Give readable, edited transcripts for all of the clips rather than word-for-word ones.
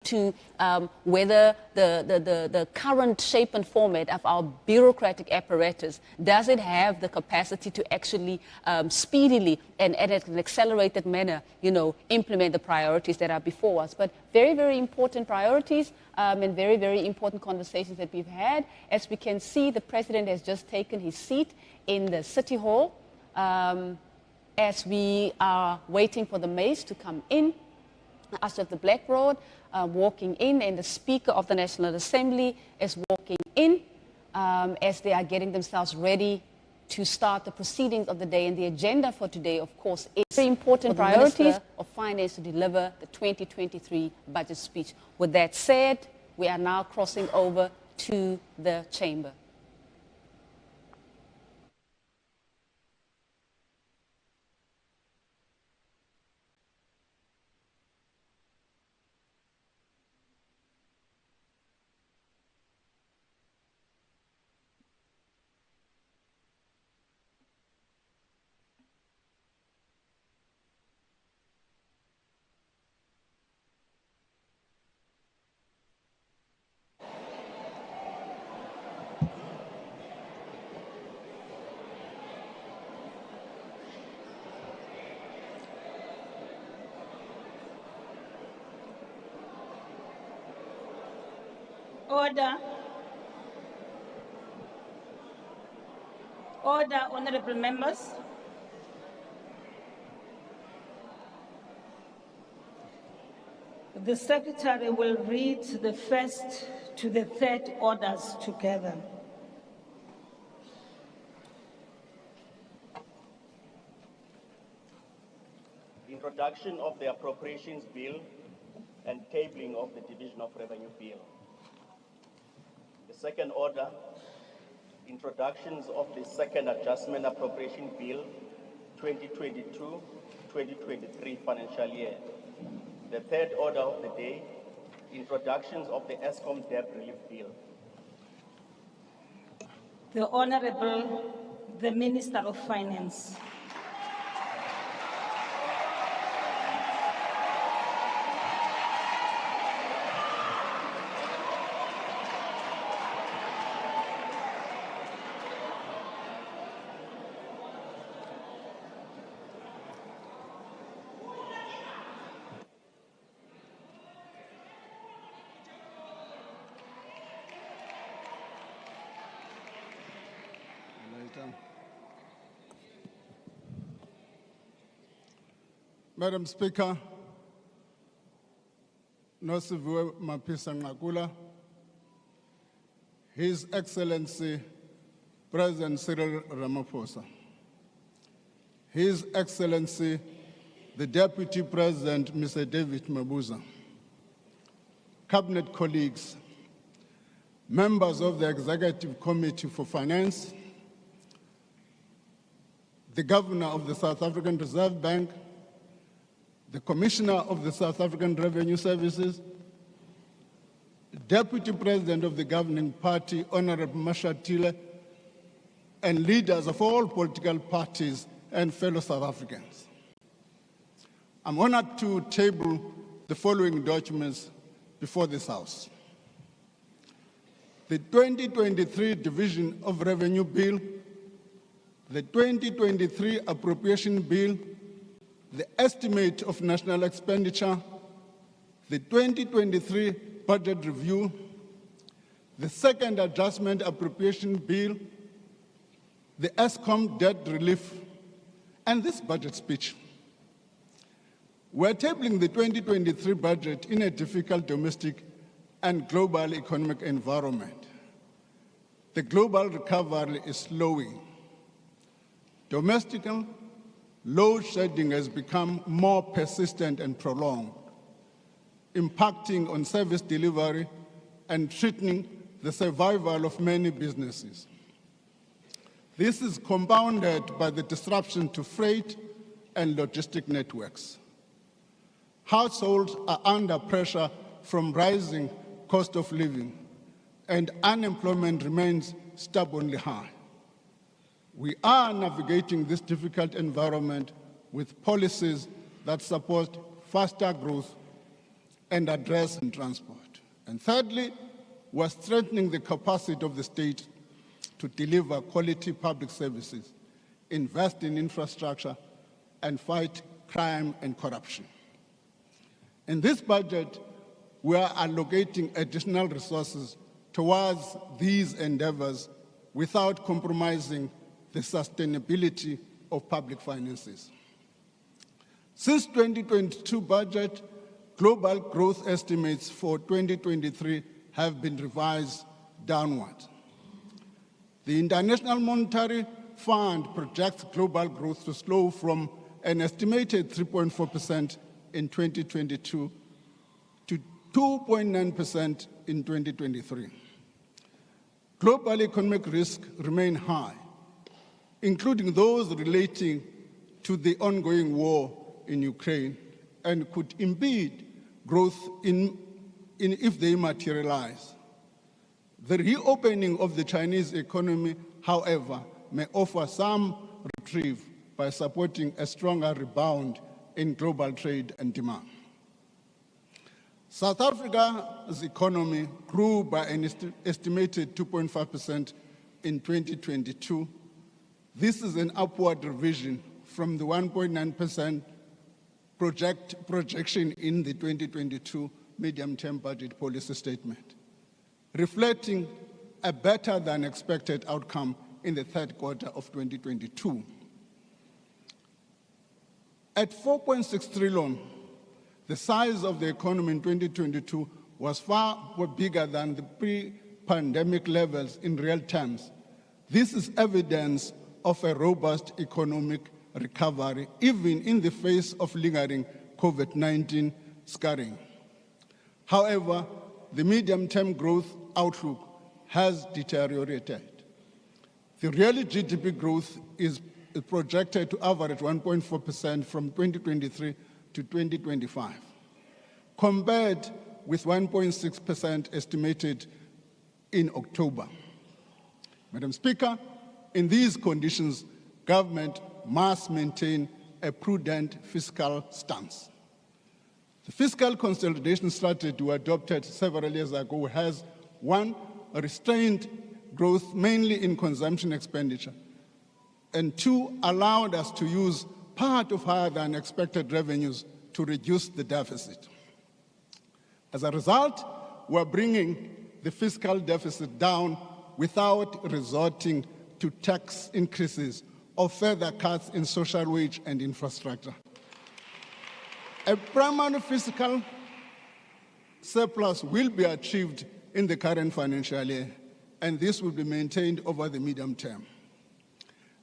to whether the current shape and format of our bureaucratic apparatus, does it have the capacity to actually speedily and at an accelerated manner, implement the priorities that are before us. But very, very important priorities and very, very important conversations that we've had. As we can see, the President has just taken his seat in the City Hall as we are waiting for the maize to come in. Us of the Black Road walking in, and the Speaker of the National Assembly is walking in as they are getting themselves ready to start the proceedings of the day. And the agenda for today, of course, is very important priorities of Finance to deliver the 2023 budget speech. With that said, we are now crossing over to the chamber. Order. Order, honorable members. The Secretary will read the first to the third orders together. Introduction of the Appropriations Bill and tabling of the Division of Revenue Bill. The second order, introductions of the Second Adjustment Appropriation Bill 2022-2023 financial year. The third order of the day, introductions of the ESCOM Debt Relief Bill. The Honorable, the Minister of Finance. Madam Speaker, Nosiviwe Mapisa Nqakula, His Excellency President Cyril Ramaphosa, His Excellency the Deputy President Mr. David Mabuza, Cabinet colleagues, members of the Executive Committee for Finance, the Governor of the South African Reserve Bank, the Commissioner of the South African Revenue Services, Deputy President of the governing party, Honorable Mashatile, and leaders of all political parties and fellow South Africans. I'm honored to table the following documents before this House. The 2023 Division of Revenue Bill, the 2023 Appropriation Bill, the estimate of national expenditure, the 2023 budget review, the Second Adjustment Appropriation Bill, the ESCOM debt relief, and this budget speech. We're tabling the 2023 budget in a difficult domestic and global economic environment. The global recovery is slowing. Domestically, load shedding has become more persistent and prolonged, impacting on service delivery and threatening the survival of many businesses. This is compounded by the disruption to freight and logistic networks. Households are under pressure from rising cost of living, and unemployment remains stubbornly high. We are navigating this difficult environment with policies that support faster growth, and address in transport. And thirdly, we're strengthening the capacity of the state to deliver quality public services, invest in infrastructure, and fight crime and corruption. In this budget, we are allocating additional resources towards these endeavors without compromising the sustainability of public finances. Since 2022 budget, global growth estimates for 2023 have been revised downward. The International Monetary Fund projects global growth to slow from an estimated 3.4% in 2022 to 2.9% in 2023. Global economic risks remain high, including those relating to the ongoing war in Ukraine, and could impede growth if they materialize. The reopening of the Chinese economy, however, may offer some reprieve by supporting a stronger rebound in global trade and demand. South Africa's economy grew by an estimated 2.5% in 2022. This is an upward revision from the 1.9% projection in the 2022 medium-term budget policy statement, reflecting a better than expected outcome in the third quarter of 2022. At 4.6 trillion, the size of the economy in 2022 was far bigger than the pre-pandemic levels in real terms. This is evidence of a robust economic recovery, even in the face of lingering COVID-19 scarring. However, the medium-term growth outlook has deteriorated. The real GDP growth is projected to average 1.4% from 2023 to 2025, compared with 1.6% estimated in October. Madam Speaker, in these conditions, government must maintain a prudent fiscal stance. The fiscal consolidation strategy we adopted several years ago has, one, restrained growth mainly in consumption expenditure, and two, allowed us to use part of higher than expected revenues to reduce the deficit. As a result, we're bringing the fiscal deficit down without resorting to tax increases or further cuts in social wage and infrastructure. A primary fiscal surplus will be achieved in the current financial year, and this will be maintained over the medium term.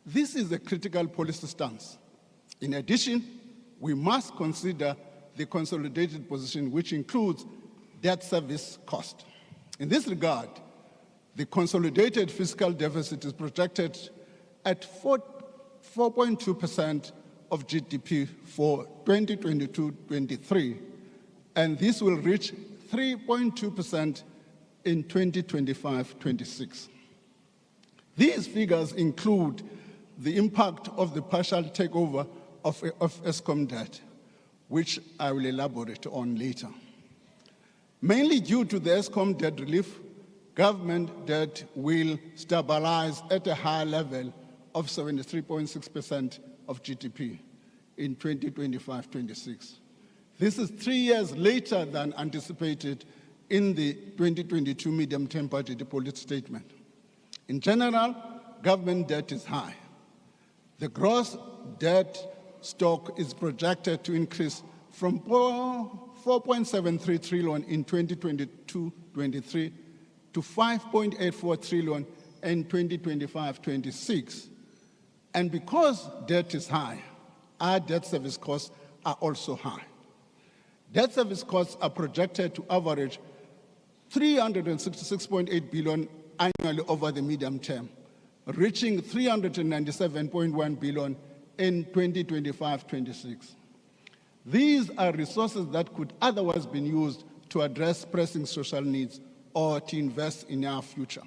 This is a critical policy stance. In addition, we must consider the consolidated position, which includes debt service cost. In this regard, the consolidated fiscal deficit is projected at 4.2% of GDP for 2022-23, and this will reach 3.2% in 2025-26. These figures include the impact of the partial takeover of Eskom debt, which I will elaborate on later. Mainly due to the Eskom debt relief, government debt will stabilize at a higher level of 73.6% of GDP in 2025-26. This is 3 years later than anticipated in the 2022 medium-term budget policy statement. In general, government debt is high. The gross debt stock is projected to increase from 4.73 trillion in 2022-23 to 5.84 trillion in 2025-26. And because debt is high, our debt service costs are also high. Debt service costs are projected to average 366.8 billion annually over the medium term, reaching 397.1 billion in 2025-26. These are resources that could otherwise be used to address pressing social needs or to invest in our future.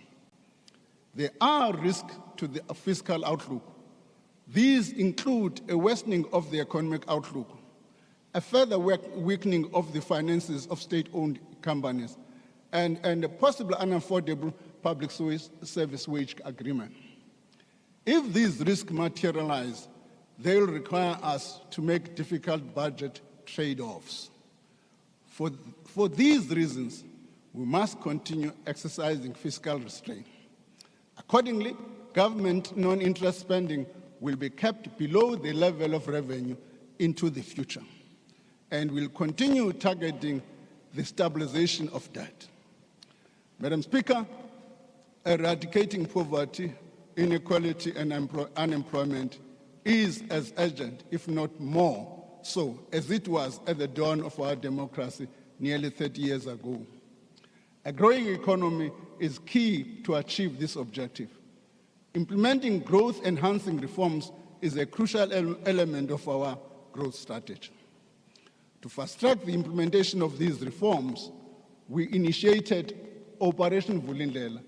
There are risks to the fiscal outlook. These include a worsening of the economic outlook, a further weakening of the finances of state-owned companies, and a possible unaffordable public service wage agreement. If these risks materialize, they will require us to make difficult budget trade-offs. For these reasons, we must continue exercising fiscal restraint. Accordingly, government non-interest spending will be kept below the level of revenue into the future, and will continue targeting the stabilization of debt. Madam Speaker, eradicating poverty, inequality, and unemployment is as urgent, if not more so, as it was at the dawn of our democracy nearly 30 years ago. A growing economy is key to achieve this objective. Implementing growth-enhancing reforms is a crucial element of our growth strategy. To fast-track the implementation of these reforms, we initiated Operation Vulindlela,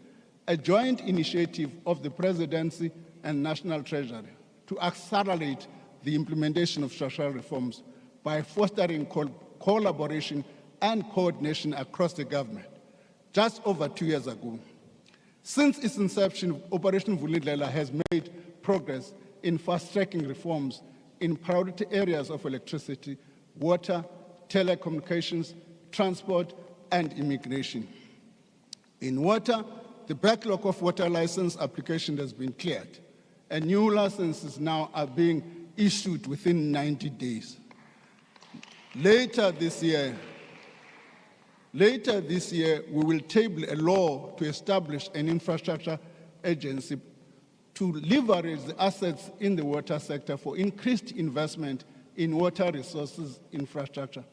a joint initiative of the Presidency and National Treasury to accelerate the implementation of structural reforms by fostering collaboration and coordination across the government, just over 2 years ago. Since its inception, Operation Vulindlela has made progress in fast-tracking reforms in priority areas of electricity, water, telecommunications, transport, and immigration. In water, the backlog of water license applications has been cleared, and new licenses now are being issued within 90 days. Later this year, we will table a law to establish an infrastructure agency to leverage the assets in the water sector for increased investment in water resources infrastructure.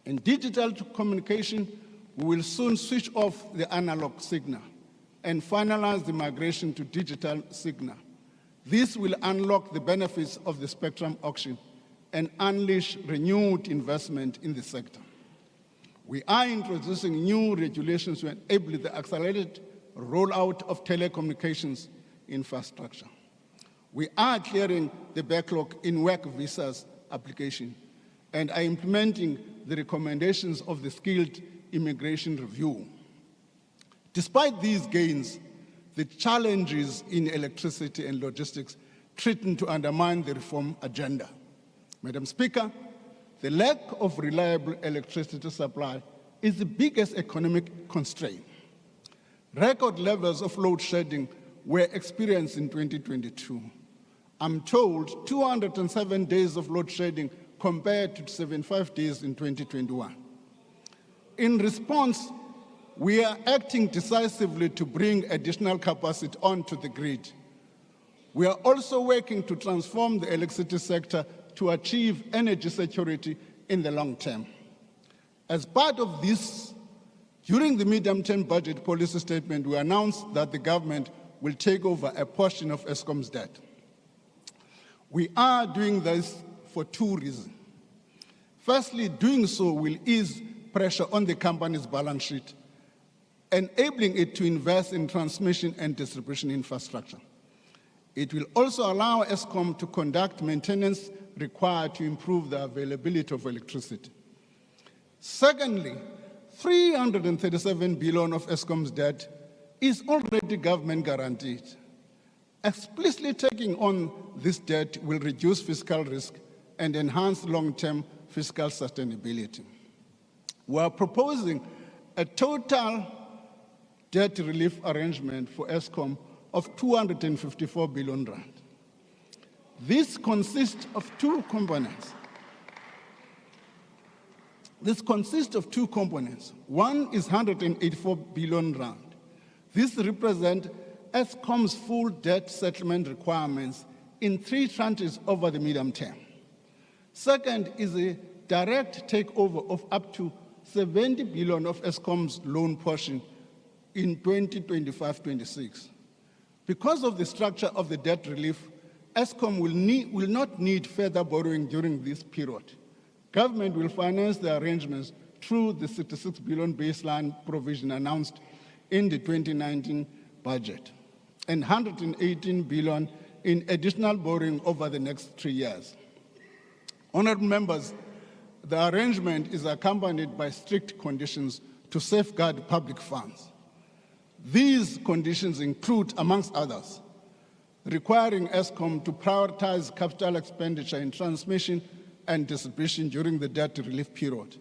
In digital communication, we will soon switch off the analog signal and finalize the migration to digital signal. This will unlock the benefits of the spectrum auction and unleash renewed investment in the sector. We are introducing new regulations to enable the accelerated rollout of telecommunications infrastructure. We are clearing the backlog in work visas application and are implementing the recommendations of the Skilled Immigration Review. Despite these gains, the challenges in electricity and logistics threaten to undermine the reform agenda. Madam Speaker, the lack of reliable electricity supply is the biggest economic constraint. Record levels of load shedding were experienced in 2022. I'm told 207 days of load shedding compared to 75 days in 2021. In response, we are acting decisively to bring additional capacity onto the grid. We are also working to transform the electricity sector to achieve energy security in the long term. As part of this, during the medium-term budget policy statement, we announced that the government will take over a portion of Eskom's debt. We are doing this for two reasons. Firstly, doing so will ease pressure on the company's balance sheet, enabling it to invest in transmission and distribution infrastructure. It will also allow Eskom to conduct maintenance required to improve the availability of electricity. Secondly, 337 billion of Eskom's debt is already government guaranteed. Explicitly taking on this debt will reduce fiscal risk and enhance long-term fiscal sustainability. We are proposing a total debt relief arrangement for Eskom of 254 billion rand. This consists of two components. One is 184 billion rand. This represents Eskom's full debt settlement requirements in 3 tranches over the medium term. Second is a direct takeover of up to 70 billion of Eskom's loan portion in 2025-26. Because of the structure of the debt relief, Eskom will not need further borrowing during this period. Government will finance the arrangements through the 66 billion baseline provision announced in the 2019 budget and 118 billion in additional borrowing over the next 3 years. Honourable members, the arrangement is accompanied by strict conditions to safeguard public funds. These conditions include, amongst others, requiring Eskom to prioritize capital expenditure in transmission and distribution during the debt relief period,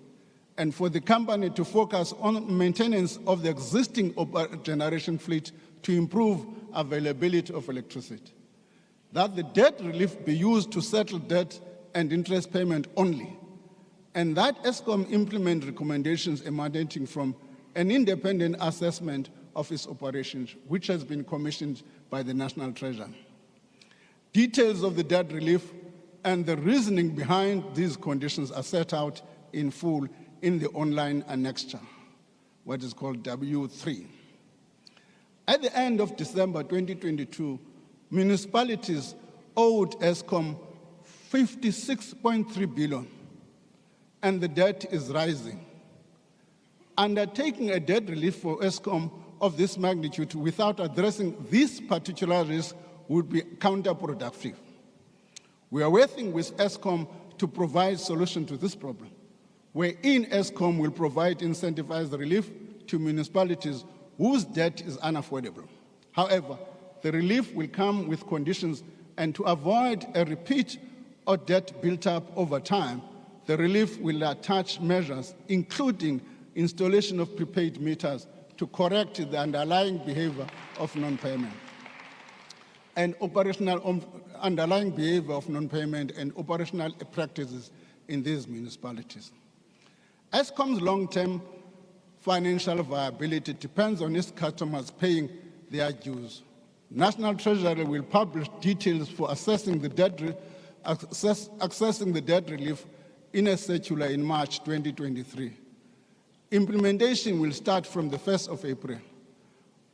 and for the company to focus on maintenance of the existing generation fleet to improve availability of electricity. That the debt relief be used to settle debt and interest payment only, and that Eskom implement recommendations emanating from an independent assessment of its operations, which has been commissioned by the National Treasury. Details of the debt relief and the reasoning behind these conditions are set out in full in the online annexure, what is called W3. At the end of December 2022, municipalities owed Eskom 56.3 billion, and the debt is rising. Undertaking a debt relief for Eskom of this magnitude without addressing this particular risk would be counterproductive. We are working with Eskom to provide solution to this problem, wherein Eskom will provide incentivized relief to municipalities whose debt is unaffordable. However, the relief will come with conditions, and to avoid a repeat of debt built up over time, the relief will attach measures, including installation of prepaid meters to correct the underlying behavior of non-payment and underlying behavior of non-payment and operational practices in these municipalities. Eskom's long-term financial viability depends on its customers paying their dues. National Treasury will publish details for accessing the debt relief in a circular in March 2023. Implementation will start from the 1st of April.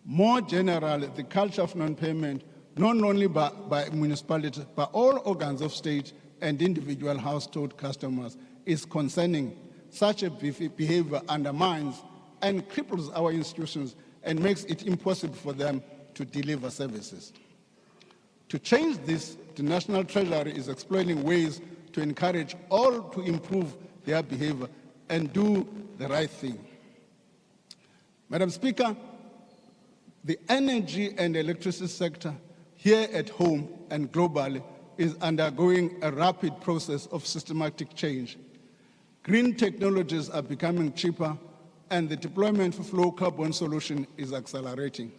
More generally, the culture of non-payment, not only by municipalities, but all organs of state and individual household customers, is concerning. Such a behavior undermines and cripples our institutions and makes it impossible for them to deliver services. To change this, the National Treasury is exploring ways to encourage all to improve their behavior and do the right thing. Madam Speaker, the energy and electricity sector here at home and globally is undergoing a rapid process of systematic change. Green technologies are becoming cheaper, and the deployment of low carbon solution is accelerating.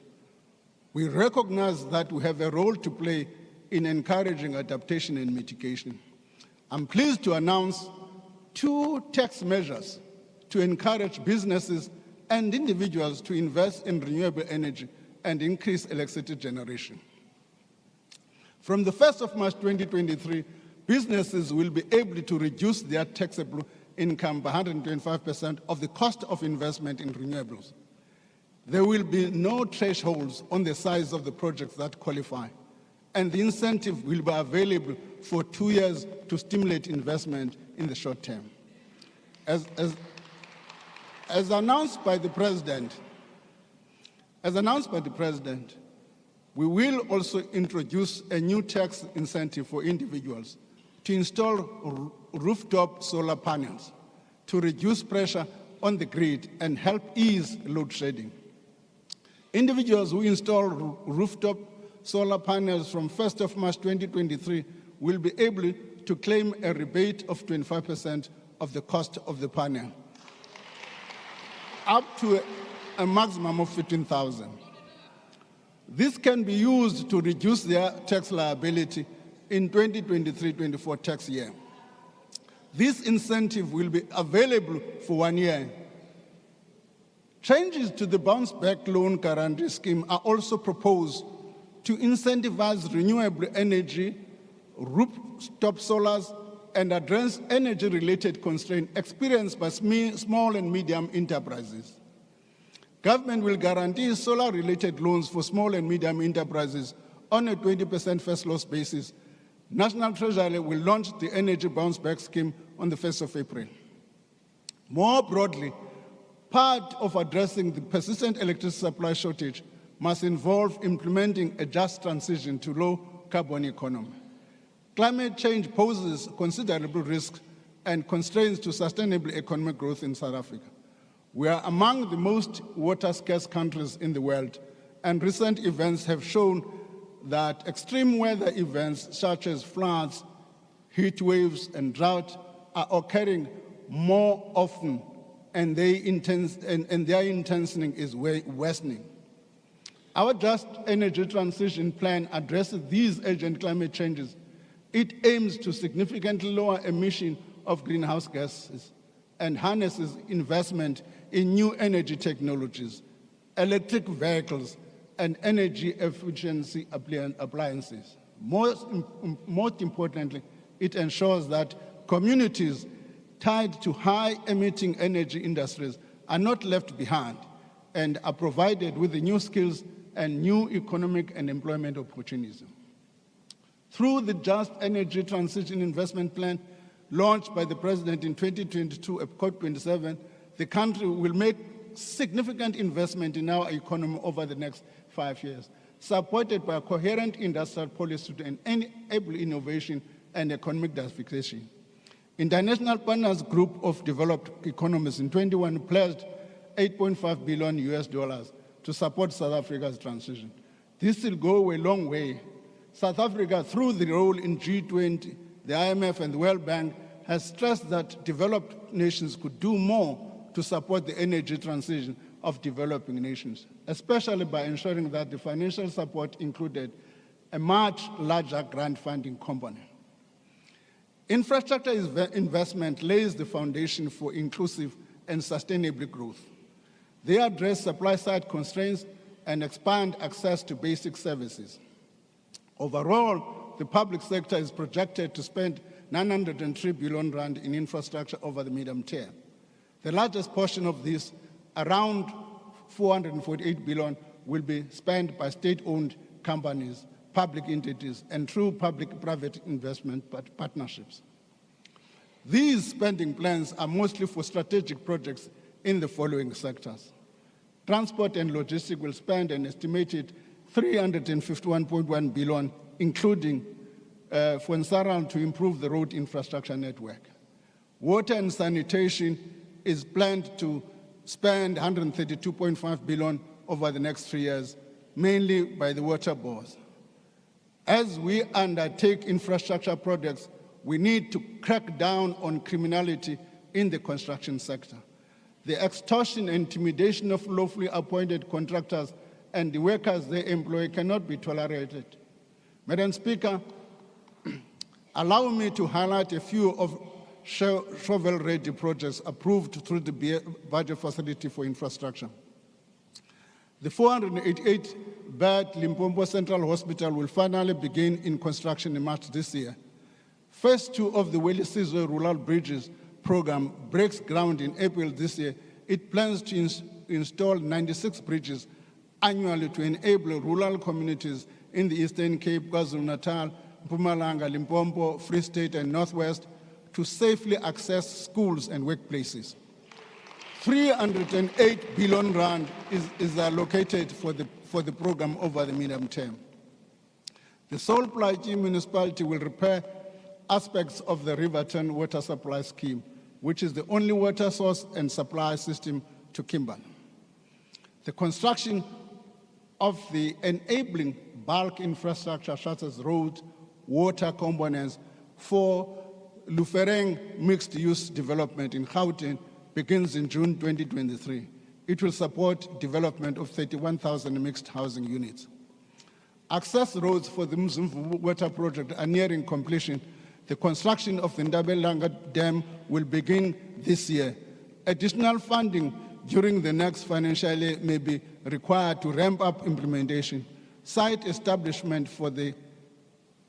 We recognize that we have a role to play in encouraging adaptation and mitigation. I'm pleased to announce 2 tax measures to encourage businesses and individuals to invest in renewable energy and increase electricity generation. From the 1st of March 2023, businesses will be able to reduce their taxable income by 125% of the cost of investment in renewables. There will be no thresholds on the size of the projects that qualify, and the incentive will be available for 2 years to stimulate investment in the short term. As announced by the President, we will also introduce a new tax incentive for individuals to install rooftop solar panels to reduce pressure on the grid and help ease load shedding. Individuals who install rooftop solar panels from 1st of March 2023 will be able to claim a rebate of 25% of the cost of the panel, up to a maximum of 15,000. This can be used to reduce their tax liability in 2023-24 tax year. This incentive will be available for 1 year. Changes to the Bounce Back Loan Guarantee Scheme are also proposed to incentivize renewable energy, rooftop solars, and address energy-related constraints experienced by small and medium enterprises. Government will guarantee solar-related loans for small and medium enterprises on a 20% first loss basis. National Treasury will launch the Energy Bounce Back Scheme on the 1st of April. More broadly, part of addressing the persistent electricity supply shortage must involve implementing a just transition to low-carbon economy. Climate change poses considerable risks, and constraints to sustainable economic growth in South Africa. We are among the most water-scarce countries in the world, and recent events have shown that extreme weather events such as floods, heat waves, and drought are occurring more often, and their intensity is worsening. Our Just Energy Transition Plan addresses these urgent climate changes. It aims to significantly lower emission of greenhouse gases and harnesses investment in new energy technologies, electric vehicles, and energy efficiency appliances. Most importantly, it ensures that communities tied to high-emitting energy industries are not left behind and are provided with the new skills and new economic and employment opportunities. Through the Just Energy Transition Investment Plan, launched by the President in 2022 at COP27, the country will make significant investment in our economy over the next 5 years, supported by a coherent industrial policy to enable innovation and economic diversification. International Partners Group of Developed Economies in 2021 pledged $8.5 billion to support South Africa's transition. This will go a long way. South Africa, through the role in G20, the IMF, and the World Bank, has stressed that developed nations could do more to support the energy transition of developing nations, especially by ensuring that the financial support included a much larger grant funding component. Infrastructure investment lays the foundation for inclusive and sustainable growth. They address supply-side constraints and expand access to basic services. Overall, the public sector is projected to spend 903 billion rand in infrastructure over the medium term. The largest portion of this, around 448 billion, will be spent by state-owned companies, public entities, and through public-private investment partnerships. These spending plans are mostly for strategic projects in the following sectors. Transport and logistics will spend an estimated 351.1 billion, including for Nsarl to improve the road infrastructure network. Water and sanitation is planned to spend 132.5 billion over the next 3 years, mainly by the water boards. As we undertake infrastructure projects, we need to crack down on criminality in the construction sector. The extortion and intimidation of lawfully appointed contractors and the workers they employ cannot be tolerated. Madam Speaker, allow me to highlight a few of shovel-ready projects approved through the budget facility for infrastructure. The 488-bed Limpopo Central Hospital will finally begin in construction in March this year. Phase 2 of the Willie Sizwe Rural Bridges program breaks ground in April this year. It plans to install 96 bridges annually to enable rural communities in the Eastern Cape, KwaZulu-Natal, Mpumalanga, Limpopo, Free State, and Northwest to safely access schools and workplaces. 308 billion rand is allocated for the program over the medium term. The Sol Plaatje municipality will repair aspects of the Riverton water supply scheme, which is the only water source and supply system to Kimberley. The construction of the enabling bulk infrastructure such as roads, water components for Lufereng mixed-use development in Gauteng begins in June 2023. It will support development of 31,000 mixed housing units. Access roads for the Mzumvu water project are nearing completion. The construction of the Ndabelanga Dam will begin this year. Additional funding during the next financial year may be required to ramp up implementation. Site establishment for the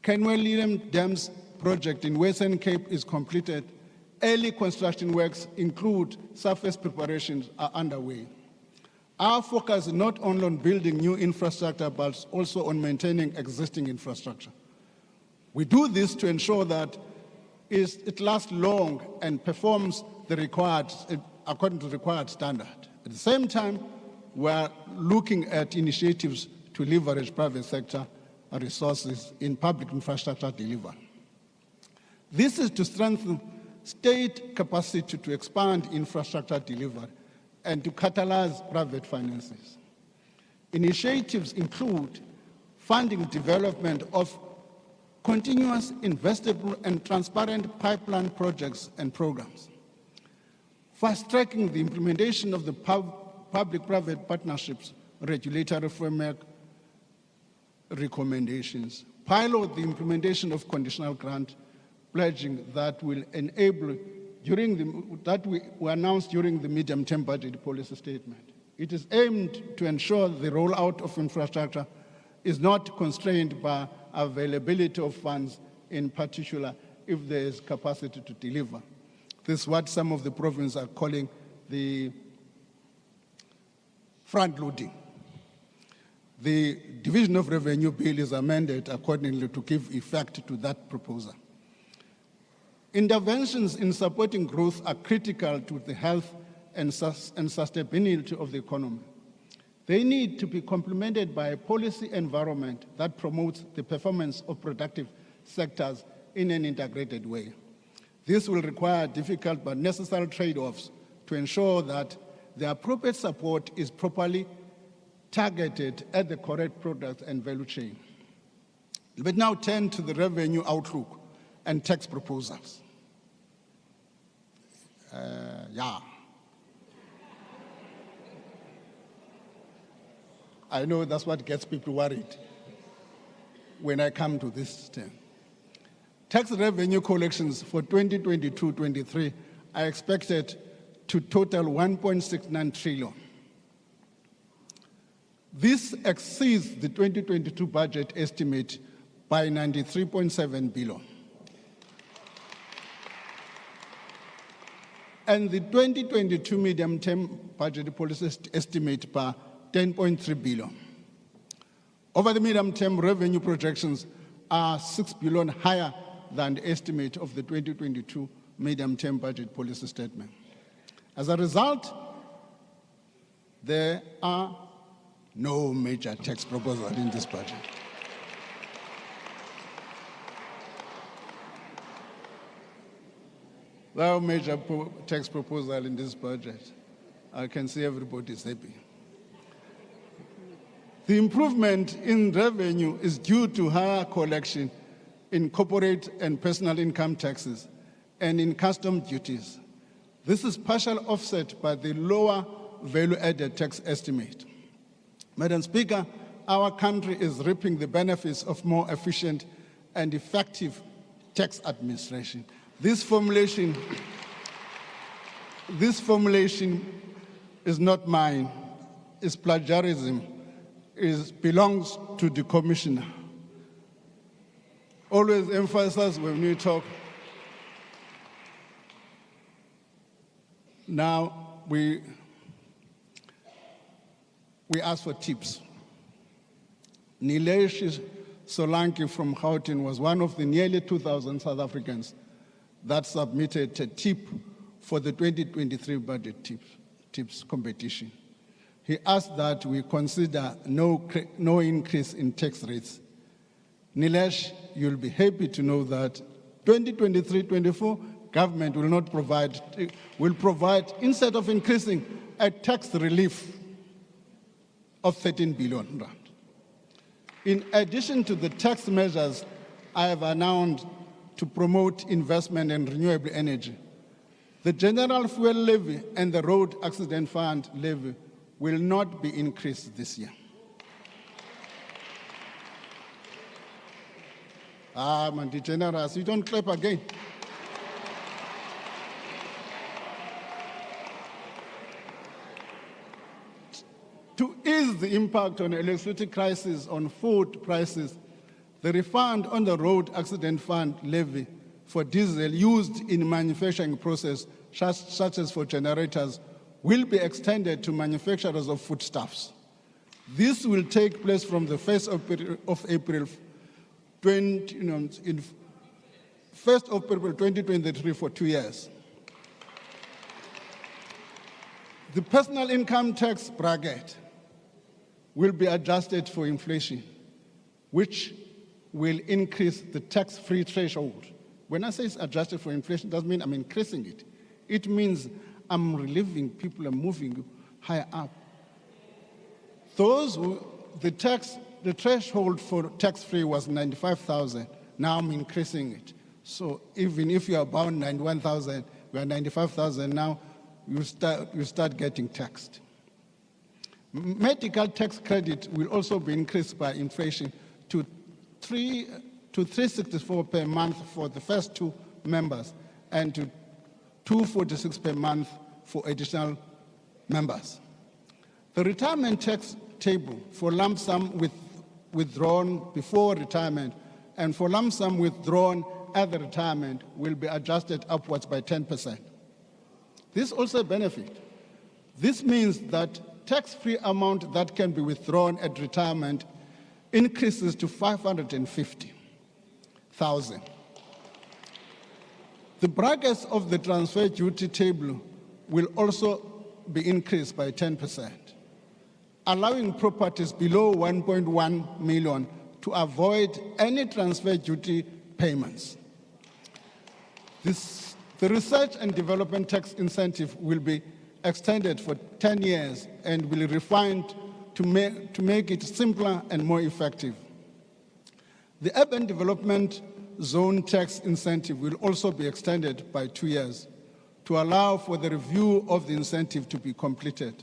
Kenwellium Dams project in Western Cape is completed. Early construction works include surface preparations are underway. Our focus is not only on building new infrastructure, but also on maintaining existing infrastructure. We do this to ensure that it lasts long and performs according to the required standard. At the same time, we're looking at initiatives to leverage private sector resources in public infrastructure delivery. This is to strengthen state capacity to expand infrastructure delivery and to catalyze private finances. Initiatives include funding development of continuous, investable, and transparent pipeline projects and programs, fast-tracking the implementation of the public-private partnerships regulatory framework recommendations, pilot the implementation of conditional grant pledging that will enable that we announced during the medium-term budget policy statement. It is aimed to ensure the rollout of infrastructure is not constrained by availability of funds, in particular if there is capacity to deliver. This is what some of the provinces are calling the front-loading. The Division of Revenue Bill is amended accordingly to give effect to that proposal. Interventions in supporting growth are critical to the health and sustainability of the economy. They need to be complemented by a policy environment that promotes the performance of productive sectors in an integrated way. This will require difficult but necessary trade-offs to ensure that the appropriate support is properly targeted at the correct product and value chain. Let me now turn to the revenue outlook and tax proposals. I know that's what gets people worried when I come to this term. Tax revenue collections for 2022-23 are expected to total 1.69 trillion. This exceeds the 2022 budget estimate by 93.7 billion. And the 2022 medium-term budget policy estimate by 10.3 billion. Over the medium-term, revenue projections are 6 billion higher than the estimate of the 2022 medium-term budget policy statement. As a result, there are no major tax proposals in this budget. There are major tax proposals in this budget. I can see everybody is happy. The improvement in revenue is due to higher collection in corporate and personal income taxes and in custom duties. This is partially offset by the lower value-added tax estimate. Madam Speaker, our country is reaping the benefits of more efficient and effective tax administration. This formulation is not mine, it's plagiarism. It belongs to the commissioner. Always emphasize when we talk. Now we ask for tips. Nilesh Solanki from Gauteng was one of the nearly 2,000 South Africans that submitted a tip for the 2023 budget tips competition. He asked that we consider no increase in tax rates. Nilesh, you'll be happy to know that 2023-24, government will provide, instead of increasing, a tax relief of 13 billion rand. In addition to the tax measures I have announced to promote investment in renewable energy, the general fuel levy and the road accident fund levy will not be increased this year. Mandy Generous, you don't clap again. To ease the impact on electricity crisis on food prices, the refund on the road accident fund levy for diesel used in manufacturing process, such as for generators, will be extended to manufacturers of foodstuffs. This will take place from the 1st of April 2023 for 2 years. The personal income tax bracket will be adjusted for inflation, which will increase the tax-free threshold When I say it's adjusted for inflation, it doesn't mean I'm increasing it. It means I'm relieving people and moving higher up. The threshold for tax-free was 95,000. Now I'm increasing it. So even if you're about 91,000, we are 95,000 now, you start getting taxed. Medical tax credit will also be increased by inflation to 364 per month for the first two members and to 246 per month for additional members. The retirement tax table for lump sum withdrawn before retirement and for lump sum withdrawn at the retirement will be adjusted upwards by 10%. This is also a benefit. This means that tax-free amount that can be withdrawn at retirement increases to 550,000. The brackets of the transfer duty table will also be increased by 10%, allowing properties below 1.1 million to avoid any transfer duty payments. The research and development tax incentive will be extended for 10 years and will be refined to make it simpler and more effective. The urban development zone tax incentive will also be extended by 2 years to allow for the review of the incentive to be completed.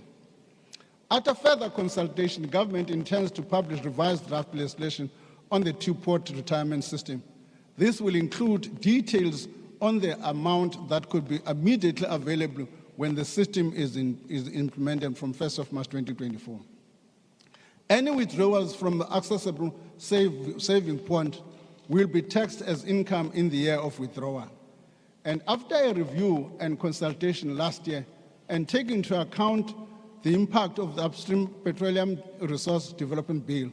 After further consultation, the government intends to publish revised draft legislation on the two-pot retirement system. This will include details on the amount that could be immediately available when the system is implemented from 1st of March 2024. Any withdrawals from the accessible saving point will be taxed as income in the year of withdrawal. And after a review and consultation last year, and taking into account the impact of the Upstream Petroleum Resource Development Bill,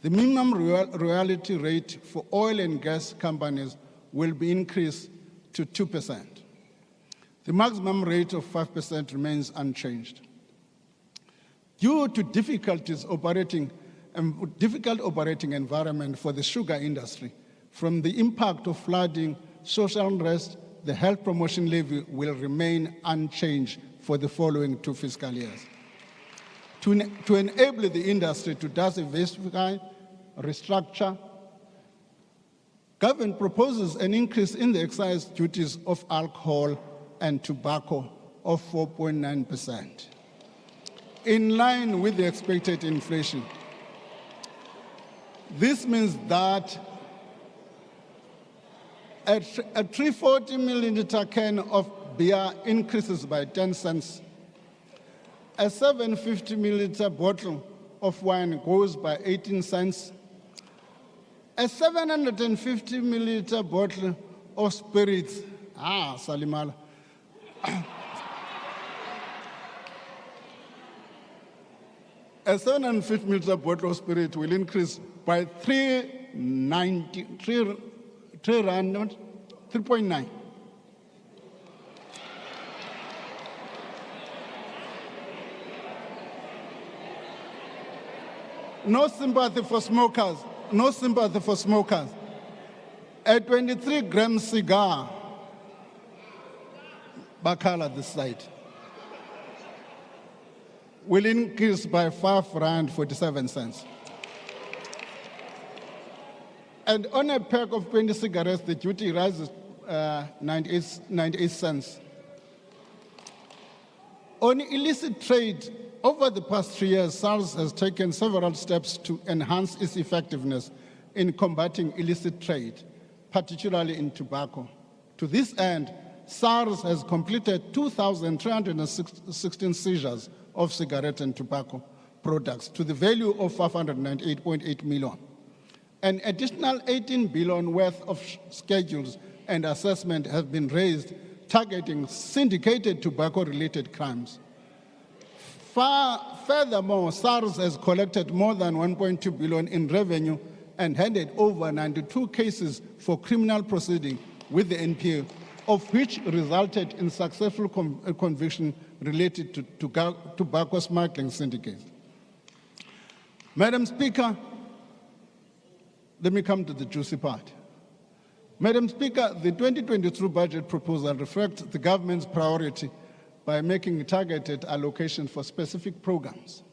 the minimum royalty rate for oil and gas companies will be increased to 2%. The maximum rate of 5% remains unchanged. Due to difficult operating environment for the sugar industry, from the impact of flooding, social unrest, the health promotion levy will remain unchanged for the following 2 fiscal years. To enable the industry to diversify, restructure, government proposes an increase in the excise duties of alcohol and tobacco of 4.9%, in line with the expected inflation. This means that a 340 milliliter can of beer increases by 10 cents. A 750 milliliter bottle of wine goes by 18 cents. A 750 milliliter bottle of spirits, Salimala. A 750 milliliter bottle of spirit will increase by 3.9. No sympathy for smokers. No sympathy for smokers. A 23-gram cigar, Bakala this side, will increase by 5 rand 47 cents. And on a pack of 20 cigarettes, the duty rises 98 cents. On illicit trade, over the past 3 years, SARS has taken several steps to enhance its effectiveness in combating illicit trade, particularly in tobacco. To this end, SARS has completed 2,316 seizures of cigarette and tobacco products to the value of 598.8 million. An additional 18 billion worth of schedules and assessment have been raised targeting syndicated tobacco-related crimes. Furthermore, SARS has collected more than 1.2 billion in revenue and handed over 92 cases for criminal proceeding with the NPA, of which resulted in successful conviction related to tobacco smuggling syndicates. Madam Speaker, let me come to the juicy part. Madam Speaker, the 2023 budget proposal reflects the government's priority by making targeted allocation for specific programs.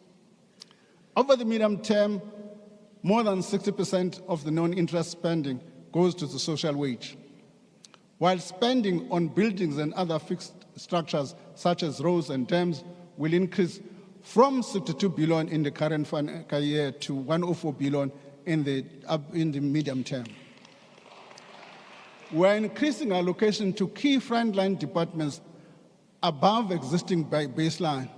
Over the medium term, more than 60% of the non-interest spending goes to the social wage, while spending on buildings and other fixed structures such as roads and dams will increase from 62 billion in the current financial year to 104 billion in the medium term. We're increasing allocation to key frontline departments above existing baseline,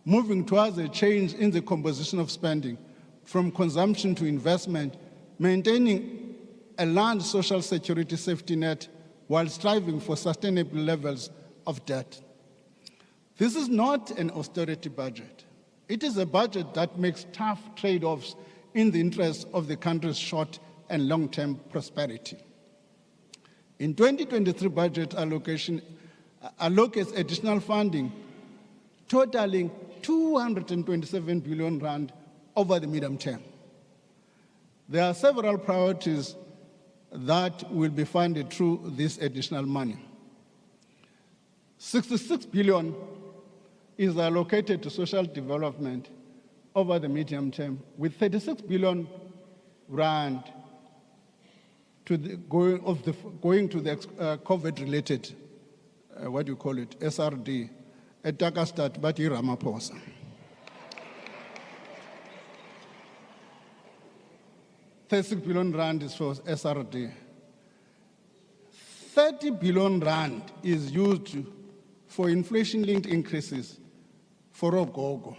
moving towards a change in the composition of spending from consumption to investment, maintaining a large social security safety net while striving for sustainable levels of debt. This is not an austerity budget. It is a budget that makes tough trade-offs in the interest of the country's short and long-term prosperity. In 2023 budget allocation allocates additional funding totaling 227 billion rand over the medium term. There are several priorities that will be funded through this additional money. 66 billion is allocated to social development over the medium term, with 36 billion rand going to the COVID-related, SRD, at Takastat, Bati Ramaphosa. R36 billion is for SRD. 30 billion rand is used for inflation-linked increases for Ogogo.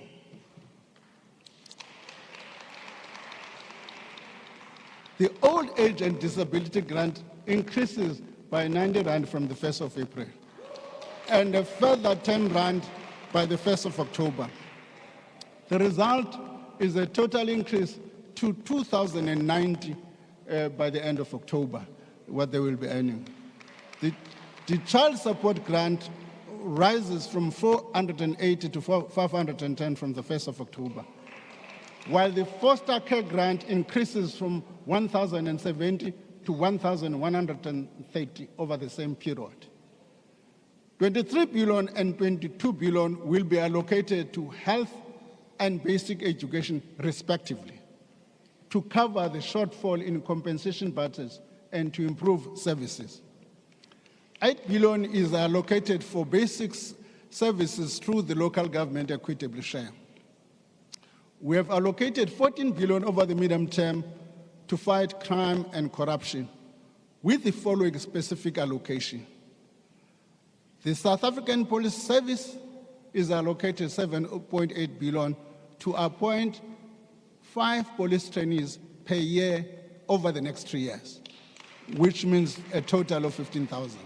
The old age and disability grant increases by 90 rand from the 1st of April, and a further 10 rand by the 1st of October. The result is a total increase to 2,090 by the end of October, what they will be earning. The child support grant rises from 480 to 510 from the 1st of October, while the foster care grant increases from 1,070 to 1,130 over the same period. 23 billion and 22 billion will be allocated to health and basic education, respectively, to cover the shortfall in compensation budgets and to improve services. 8 billion is allocated for basic services through the local government equitable share. We have allocated 14 billion over the medium term to fight crime and corruption, with the following specific allocation. The South African Police Service is allocated 7.8 billion to appoint 5 police trainees per year over the next 3 years, which means a total of 15,000.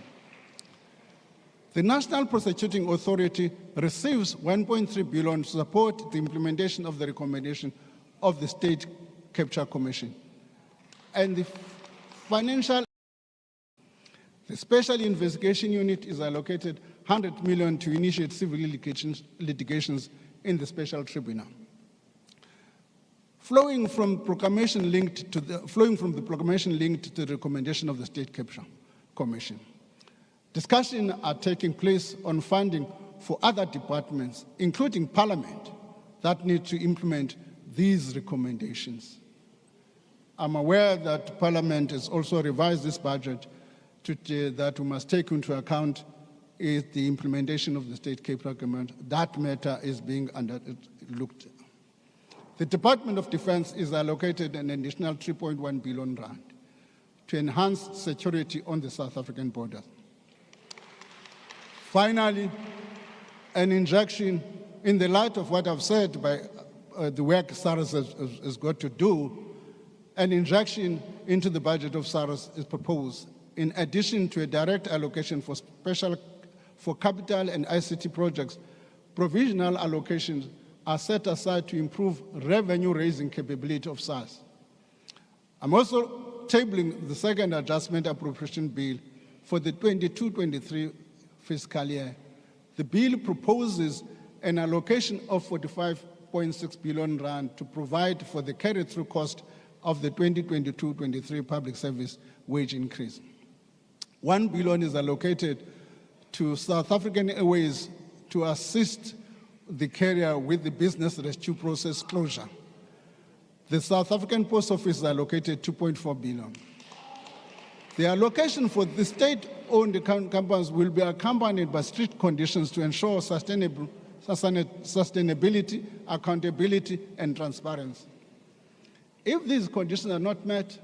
The National Prosecuting Authority receives 1.3 billion to support the implementation of the recommendation of the State Capture Commission. And the Special Investigation Unit is allocated 100 million to initiate civil litigations in the Special Tribunal. Flowing from the proclamation linked to the recommendation of the State Capture Commission, discussions are taking place on funding for other departments, including Parliament, that need to implement these recommendations. I'm aware that Parliament has also revised this budget that we must take into account is the implementation of the State Capture Commission. That matter is being looked at. The Department of Defense is allocated an additional 3.1 billion rand to enhance security on the South African borders. Finally, an injection, in the light of what I've said by the work SARS has got to do, an injection into the budget of SARS is proposed, in addition to a direct allocation for capital and ICT projects. Provisional allocations are set aside to improve revenue-raising capability of SARS. I'm also tabling the second adjustment appropriation bill for the 22-23 fiscal year. The bill proposes an allocation of 45.6 billion rand to provide for the carry-through cost of the 2022-23 public service wage increase. 1 billion is allocated to South African Airways to assist the carrier with the business rescue process closure. The South African Post Office allocated 2.4 billion. The allocation for the state-owned companies will be accompanied by strict conditions to ensure sustainability, accountability, and transparency. If these conditions are not met,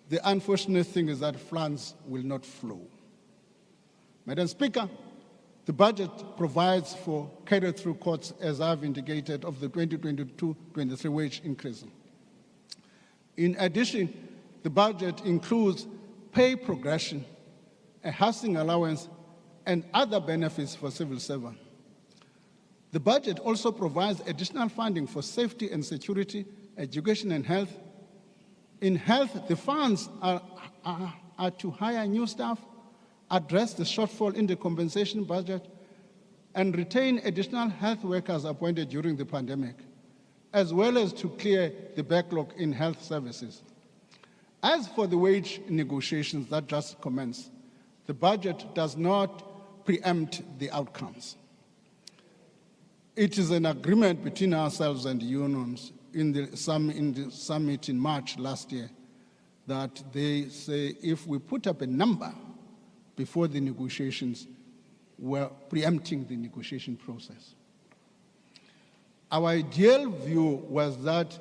the unfortunate thing is that funds will not flow. Madam Speaker, the budget provides for carry-through costs, as I've indicated, of the 2022-23 wage increase. In addition, the budget includes pay progression, a housing allowance, and other benefits for civil servants. The budget also provides additional funding for safety and security, education and health. In health, the funds are to hire new staff, address the shortfall in the compensation budget, and retain additional health workers appointed during the pandemic, as well as to clear the backlog in health services. As for the wage negotiations that just commenced, the budget does not preempt the outcomes. It is an agreement between ourselves and the unions in the summit in March last year that they say if we put up a number before the negotiations, we're preempting the negotiation process. Our ideal view was that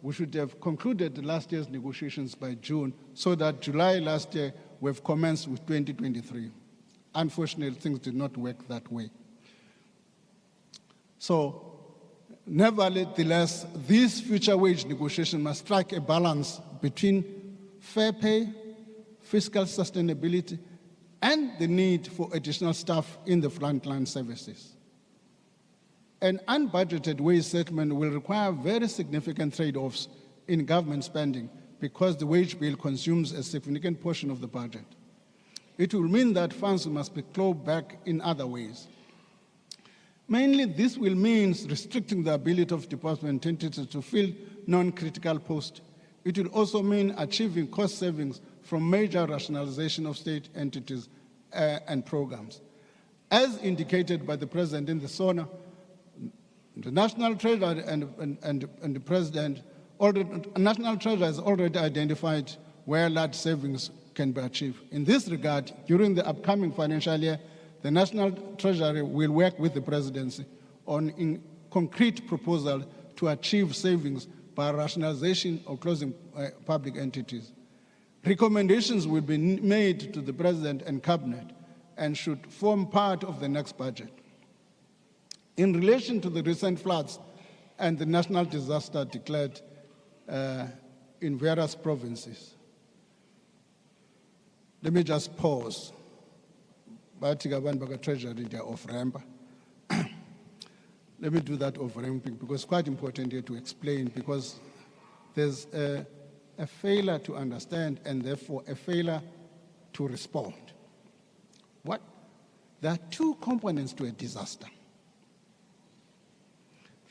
we should have concluded last year's negotiations by June so that July last year we've commenced with 2023. Unfortunately, things did not work that way. So, nevertheless, these future wage negotiations must strike a balance between fair pay, fiscal sustainability, and the need for additional staff in the frontline services. An unbudgeted wage settlement will require very significant trade-offs in government spending because the wage bill consumes a significant portion of the budget. It will mean that funds must be clawed back in other ways. Mainly, this will mean restricting the ability of department entities to fill non-critical posts. It will also mean achieving cost savings from major rationalization of state entities and programs. As indicated by the President in the SONA, the National Treasury and the President, National Treasury has already identified where large savings can be achieved. In this regard, during the upcoming financial year, the National Treasury will work with the Presidency on concrete proposals to achieve savings by rationalization or closing public entities. Recommendations will be made to the President and Cabinet and should form part of the next budget. In relation to the recent floods and the national disaster declared in various provinces, let me just pause. Let me do that off-ramping because it's quite important here to explain because there's a failure to understand and therefore a failure to respond. What? There are two components to a disaster.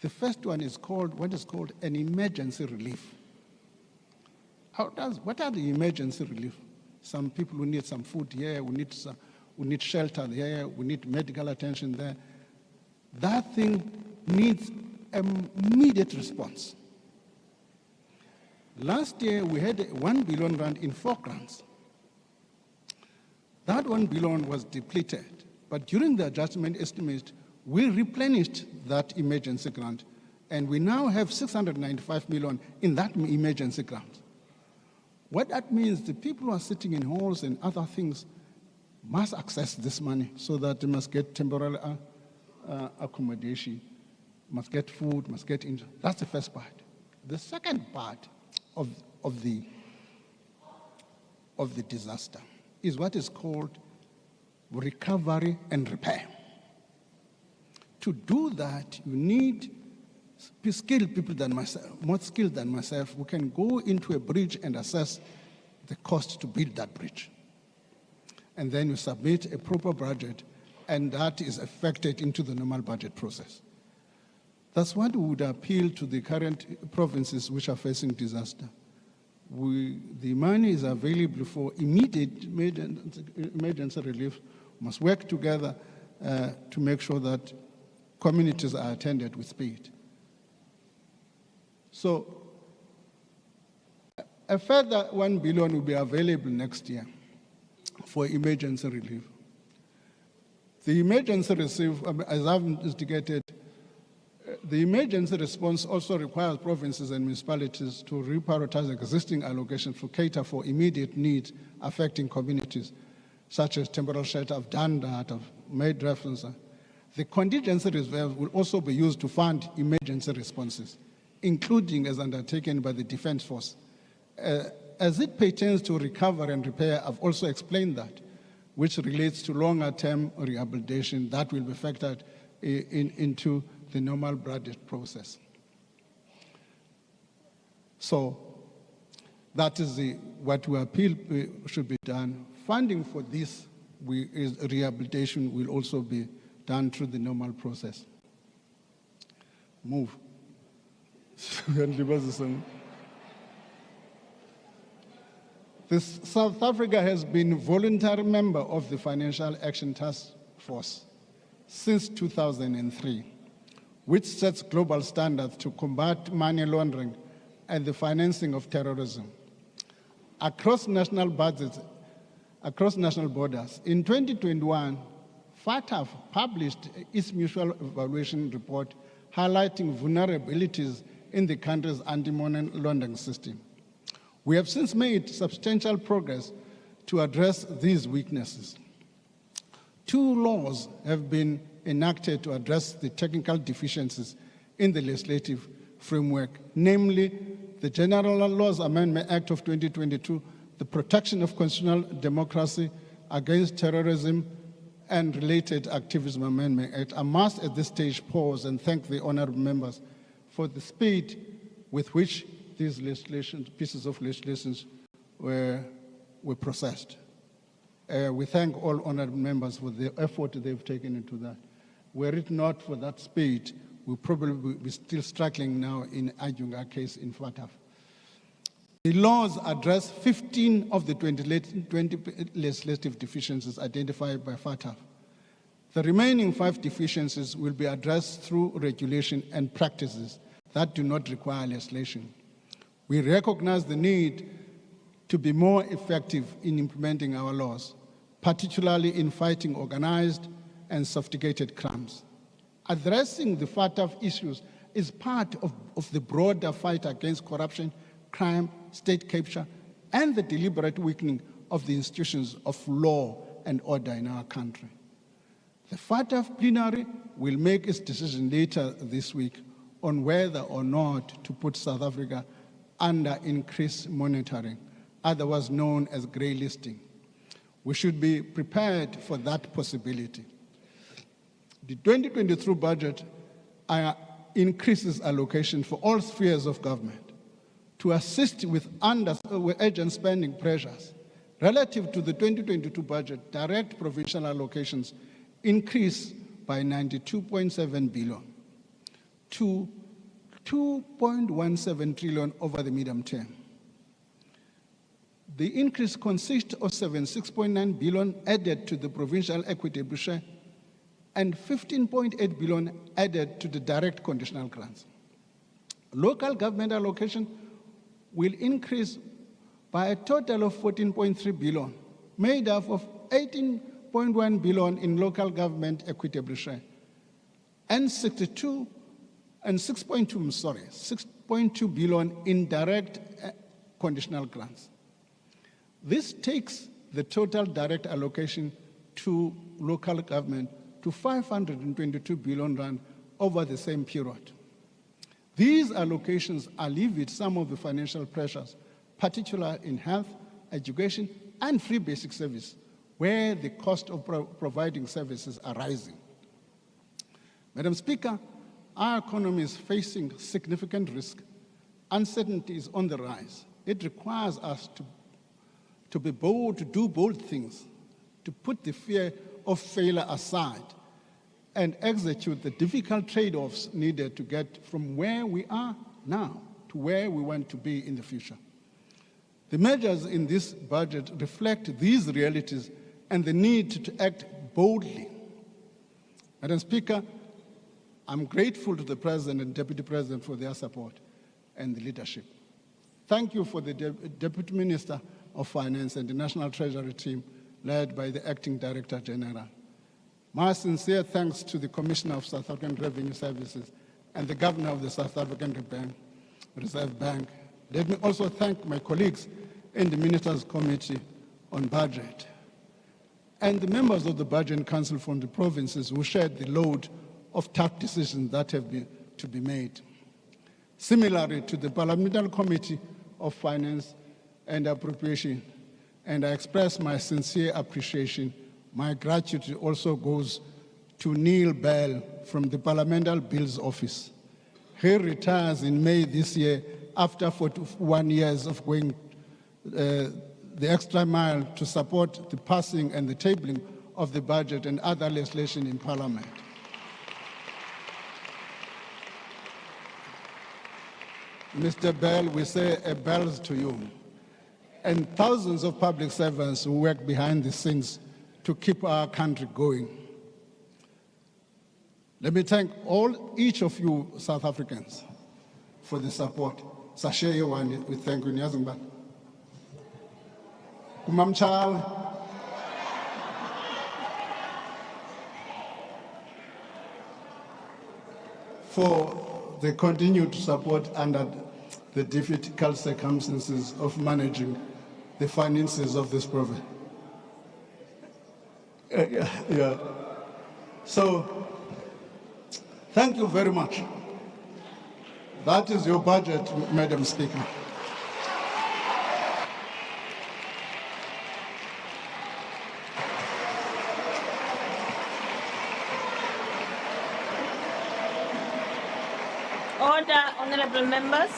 The first one is called what is called an emergency relief. What are the emergency relief? Some people who need some food here, we need shelter here, we need medical attention there. That thing needs immediate response. Last year, we had 1 billion rand in 4 grants. That 1 billion was depleted, but during the adjustment estimate, we replenished that emergency grant, and we now have 695 million in that emergency grant. What that means, the people who are sitting in halls and other things must access this money so that they must get temporary accommodation, must get food, must get insurance. That's the first part. The second part of the disaster is what is called recovery and repair. To do that, you need skilled people than myself, more skilled than myself, who can go into a bridge and assess the cost to build that bridge. And then you submit a proper budget, and that is affected into the normal budget process. That's what we would appeal to the current provinces which are facing disaster. the money is available for immediate emergency relief. We must work together to make sure that communities are attended with speed. So a further 1 billion will be available next year for emergency relief. The emergency relief, as I've investigated, the emergency response also requires provinces and municipalities to reprioritize existing allocations to cater for immediate needs affecting communities, such as temporary shelter. I've done that, I've made reference. The contingency reserve will also be used to fund emergency responses, including as undertaken by the Defence Force. As it pertains to recover and repair, I've also explained that, which relates to longer-term rehabilitation that will be factored into the normal budget process. So that is what we appeal should be done. Funding for this rehabilitation will also be done through the normal process. Move. South Africa has been a voluntary member of the Financial Action Task Force since 2003, which sets global standards to combat money laundering and the financing of terrorism. Across national budgets, across national borders, in 2021, FATF published its mutual evaluation report highlighting vulnerabilities in the country's anti-money laundering system. We have since made substantial progress to address these weaknesses. 2 laws have been enacted to address the technical deficiencies in the legislative framework, namely the General Laws Amendment Act of 2022, the Protection of Constitutional Democracy Against Terrorism and Related Activism Amendment Act. I must at this stage pause and thank the honorable members for the speed with which these pieces of legislation were processed. We thank all honorable members for the effort they've taken into that. Were it not for that speed, we probably would be still struggling now in arguing our case in FATF. The laws address 15 of the 20 legislative deficiencies identified by FATF. The remaining 5 deficiencies will be addressed through regulation and practices that do not require legislation. We recognize the need to be more effective in implementing our laws, particularly in fighting organized and sophisticated crimes. Addressing the FATF issues is part of the broader fight against corruption, crime, state capture, and the deliberate weakening of the institutions of law and order in our country. The FATF plenary will make its decision later this week on whether or not to put South Africa under increased monitoring, otherwise known as grey listing. We should be prepared for that possibility. The 2023 budget increases allocation for all spheres of government to assist with urgent spending pressures. Relative to the 2022 budget, direct provincial allocations increased by 92.7 billion to 2.17 trillion over the medium term. The increase consists of 76.9 billion added to the provincial equitable share and 15.8 billion added to the direct conditional grants. Local government allocation will increase by a total of 14.3 billion, made up of 18.1 billion in local government equitable share and 6.2 billion in direct conditional grants. This takes the total direct allocation to local government to 522 billion rand over the same period. These allocations alleviate some of the financial pressures, particularly in health, education, and free basic service, where the cost of providing services are rising. Madam Speaker, our economy is facing significant risk. Uncertainty is on the rise. It requires us to be bold, to do bold things, to put the fear of failure aside and execute the difficult trade-offs needed to get from where we are now to where we want to be in the future. The measures in this budget reflect these realities and the need to act boldly. Madam Speaker, I'm grateful to the President and Deputy President for their support and the leadership. Thank you for the Deputy Minister of Finance and the National Treasury team led by the Acting Director General. My sincere thanks to the Commissioner of South African Revenue Services and the Governor of the South African Reserve Bank. Let me also thank my colleagues in the Ministers' Committee on Budget and the members of the Budget Council from the provinces who shared the load of tough decisions that have to be made. Similarly to the Parliamentary Committee of Finance and Appropriation, and I express my sincere appreciation. My gratitude also goes to Neil Bell from the Parliamentary Bills Office. He retires in May this year after 41 years of going the extra mile to support the passing and the tabling of the budget and other legislation in Parliament. Mr. Bell, we say a bells to you, and thousands of public servants who work behind the scenes to keep our country going. Let me thank each of you South Africans for the support. Sashe Yewani, we thank you. Nyazimba. Kumamchal. For the continued support under the difficult circumstances of managing the finances of this province. So, thank you very much. That is your budget, Madam Speaker. Order, honorable members.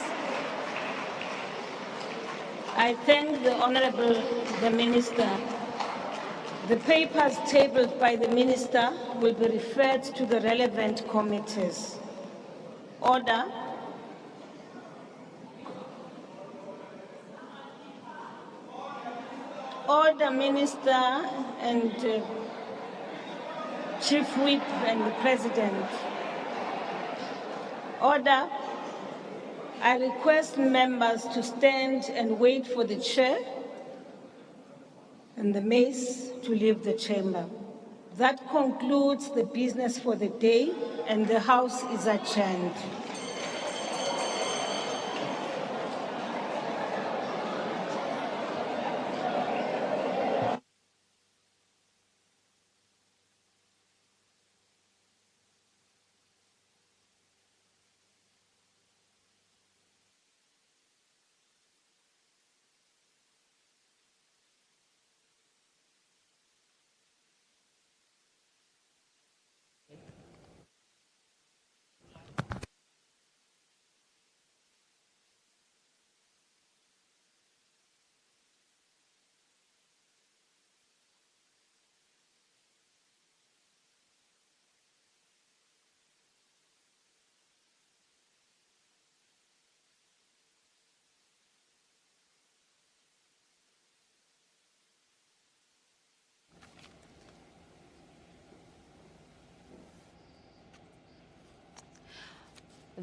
I thank the Minister. The papers tabled by the Minister will be referred to the relevant committees. Order. Order, Minister and Chief Whip and the President. Order. I request members to stand and wait for the chair and the mace to leave the chamber. That concludes the business for the day, and the House is adjourned.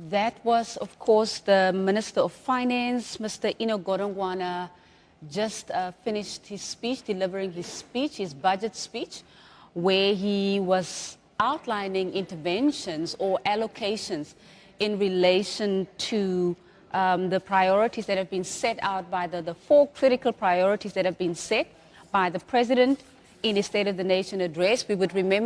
That was, of course, the Minister of Finance, Mr. Enoch Godongwana, just finished his speech, delivering his speech, his budget speech, where he was outlining interventions or allocations in relation to the priorities that have been set out by the four critical priorities that have been set by the President in his State of the Nation address. We would remember